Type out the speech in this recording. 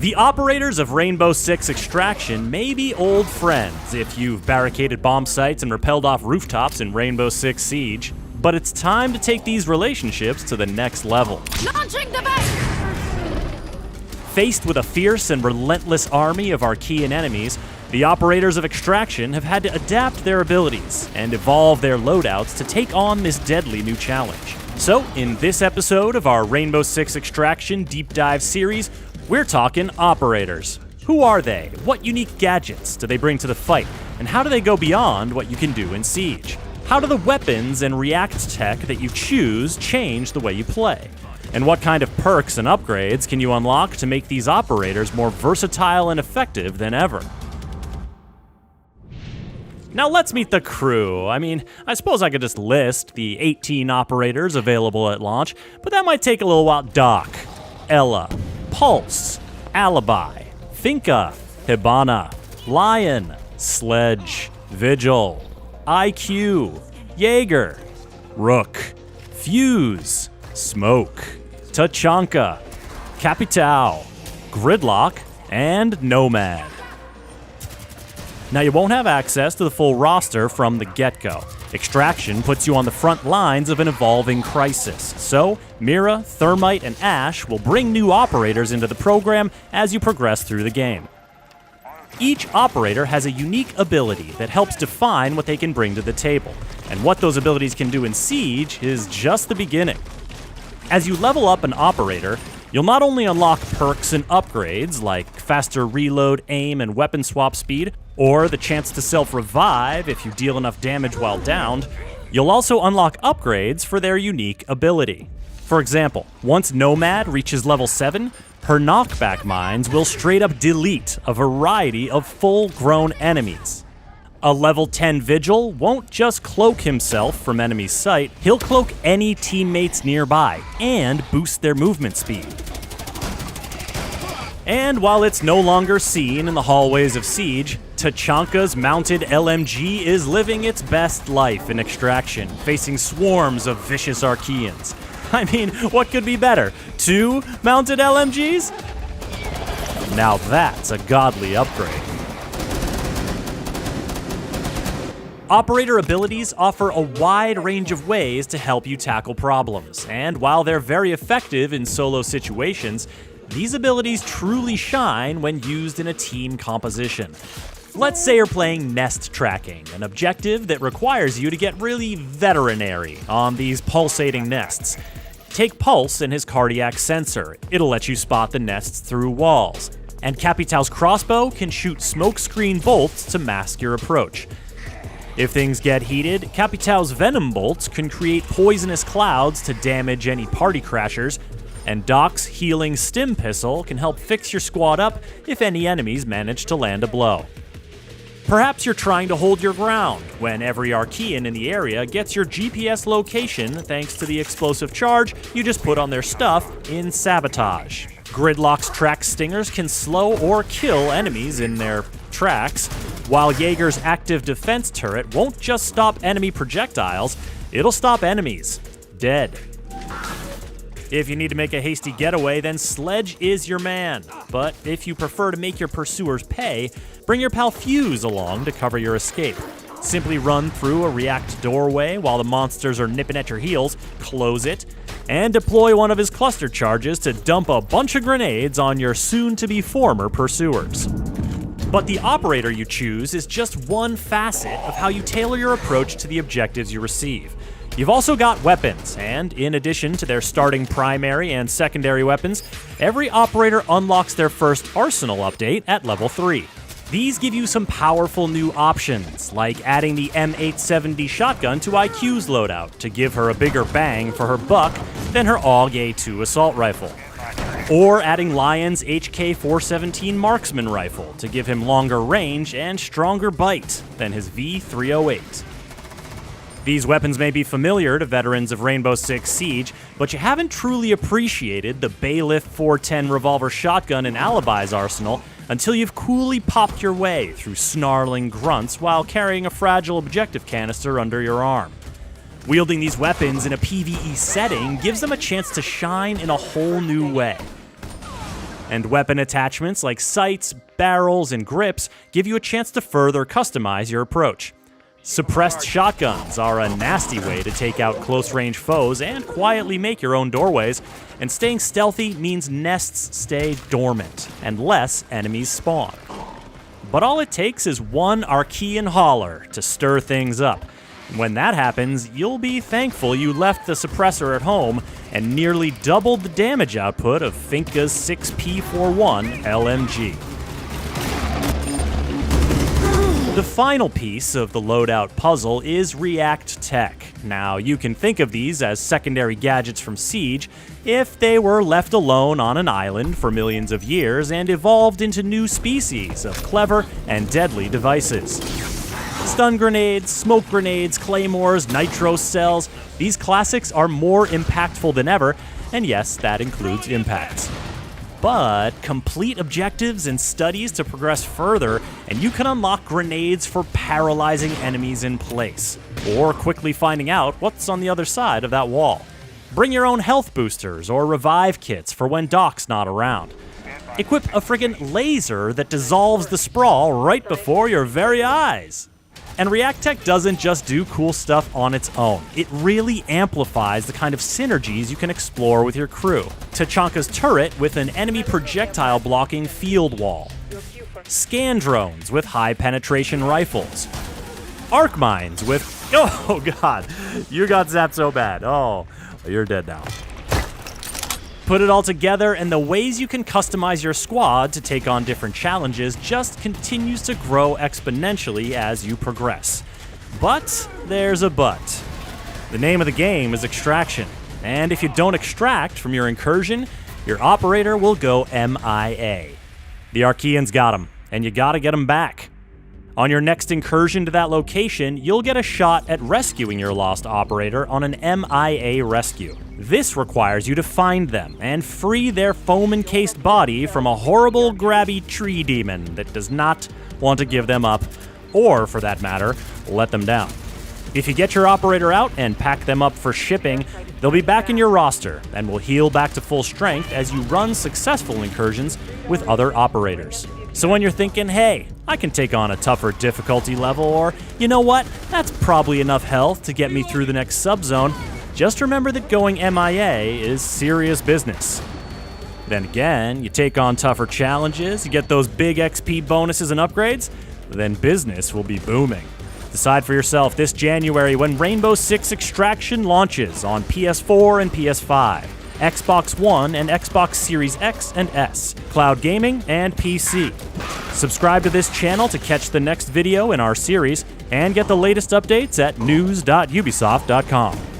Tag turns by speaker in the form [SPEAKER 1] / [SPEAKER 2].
[SPEAKER 1] The operators of Rainbow Six Extraction may be old friends if you've barricaded bomb sites and repelled off rooftops in Rainbow Six Siege, but it's time to take these relationships to the next level.
[SPEAKER 2] Launching the best!
[SPEAKER 1] Faced with a fierce and relentless army of Archean enemies, the operators of Extraction have had to adapt their abilities and evolve their loadouts to take on this deadly new challenge. So, in this episode of our Rainbow Six Extraction Deep Dive series, we're talking operators. Who are they? What unique gadgets do they bring to the fight? And how do they go beyond what you can do in Siege? How do the weapons and react tech that you choose change the way you play? And what kind of perks and upgrades can you unlock to make these operators more versatile and effective than ever? Now let's meet the crew. I suppose I could just list the 18 operators available at launch, but that might take a little while. Doc, Ela, Pulse, Alibi, Finka, Hibana, Lion, Sledge, Vigil, IQ, Jaeger, Rook, Fuse, Smoke, Tachanka, Capitao, Gridlock, and Nomad. Now, you won't have access to the full roster from the get-go. Extraction puts you on the front lines of an evolving crisis, so Mira, Thermite, and Ash will bring new operators into the program as you progress through the game. Each operator has a unique ability that helps define what they can bring to the table, and what those abilities can do in Siege is just the beginning. As you level up an operator, you'll not only unlock perks and upgrades like faster reload, aim, and weapon swap speed, or the chance to self-revive if you deal enough damage while downed, you'll also unlock upgrades for their unique ability. For example, once Nomad reaches level 7, her knockback mines will straight up delete a variety of full-grown enemies. A level 10 Vigil won't just cloak himself from enemy sight, he'll cloak any teammates nearby and boost their movement speed. And while it's no longer seen in the hallways of Siege, Tachanka's mounted LMG is living its best life in Extraction, facing swarms of vicious Archeans. What could be better? 2 mounted LMGs? Now that's a godly upgrade. Operator abilities offer a wide range of ways to help you tackle problems, and while they're very effective in solo situations, these abilities truly shine when used in a team composition. Let's say you're playing nest tracking, an objective that requires you to get really veterinary on these pulsating nests. Take Pulse and his cardiac sensor. It'll let you spot the nests through walls. And Capitao's crossbow can shoot smokescreen bolts to mask your approach. If things get heated, Capitao's venom bolts can create poisonous clouds to damage any party crashers, and Doc's healing stim pistol can help fix your squad up if any enemies manage to land a blow. Perhaps you're trying to hold your ground when every Archean in the area gets your GPS location thanks to the explosive charge you just put on their stuff in Sabotage. Gridlock's track stingers can slow or kill enemies in their tracks, while Jaeger's active defense turret won't just stop enemy projectiles, it'll stop enemies dead. If you need to make a hasty getaway, then Sledge is your man. But if you prefer to make your pursuers pay, bring your pal Fuse along to cover your escape. Simply run through a react doorway while the monsters are nipping at your heels, close it, and deploy one of his cluster charges to dump a bunch of grenades on your soon-to-be former pursuers. But the operator you choose is just one facet of how you tailor your approach to the objectives you receive. You've also got weapons, and in addition to their starting primary and secondary weapons, every operator unlocks their first arsenal update at level 3. These give you some powerful new options, like adding the M870 shotgun to IQ's loadout to give her a bigger bang for her buck than her AUG A2 assault rifle. Or adding Lion's HK417 marksman rifle to give him longer range and stronger bite than his V308. These weapons may be familiar to veterans of Rainbow Six Siege, but you haven't truly appreciated the Bailiff 410 revolver shotgun in Alibi's arsenal until you've coolly popped your way through snarling grunts while carrying a fragile objective canister under your arm. Wielding these weapons in a PvE setting gives them a chance to shine in a whole new way. And weapon attachments like sights, barrels, and grips give you a chance to further customize your approach. Suppressed shotguns are a nasty way to take out close-range foes and quietly make your own doorways, and staying stealthy means nests stay dormant and less enemies spawn. But all it takes is one Archean Hauler to stir things up. When that happens, you'll be thankful you left the suppressor at home and nearly doubled the damage output of Finka's 6P41 LMG. The final piece of the loadout puzzle is React Tech. Now, you can think of these as secondary gadgets from Siege if they were left alone on an island for millions of years and evolved into new species of clever and deadly devices. Stun grenades, smoke grenades, claymores, nitro cells, these classics are more impactful than ever, and yes, that includes impacts. But complete objectives and studies to progress further, and you can unlock grenades for paralyzing enemies in place, or quickly finding out what's on the other side of that wall. Bring your own health boosters or revive kits for when Doc's not around. Equip a friggin' laser that dissolves the sprawl right before your very eyes. And React Tech doesn't just do cool stuff on its own. It really amplifies the kind of synergies you can explore with your crew. Tachanka's turret with an enemy projectile blocking field wall. Scan drones with high penetration rifles. Arc mines with... Oh god, you got zapped so bad. Oh, you're dead now. Put it all together, and the ways you can customize your squad to take on different challenges just continues to grow exponentially as you progress. But there's a but. The name of the game is Extraction, and if you don't extract from your incursion, your operator will go MIA. The Archeans got him, and you gotta get him back. On your next incursion to that location, you'll get a shot at rescuing your lost operator on an MIA rescue. This requires you to find them and free their foam-encased body from a horrible, grabby tree demon that does not want to give them up, or, for that matter, let them down. If you get your operator out and pack them up for shipping, they'll be back in your roster and will heal back to full strength as you run successful incursions with other operators. So when you're thinking, hey, I can take on a tougher difficulty level, or, you know what, that's probably enough health to get me through the next subzone, just remember that going MIA is serious business. Then again, you take on tougher challenges, you get those big XP bonuses and upgrades, then business will be booming. Decide for yourself this January when Rainbow Six Extraction launches on PS4 and PS5. Xbox One and Xbox Series X and S, cloud gaming, and PC. Subscribe to this channel to catch the next video in our series, and get the latest updates at news.ubisoft.com.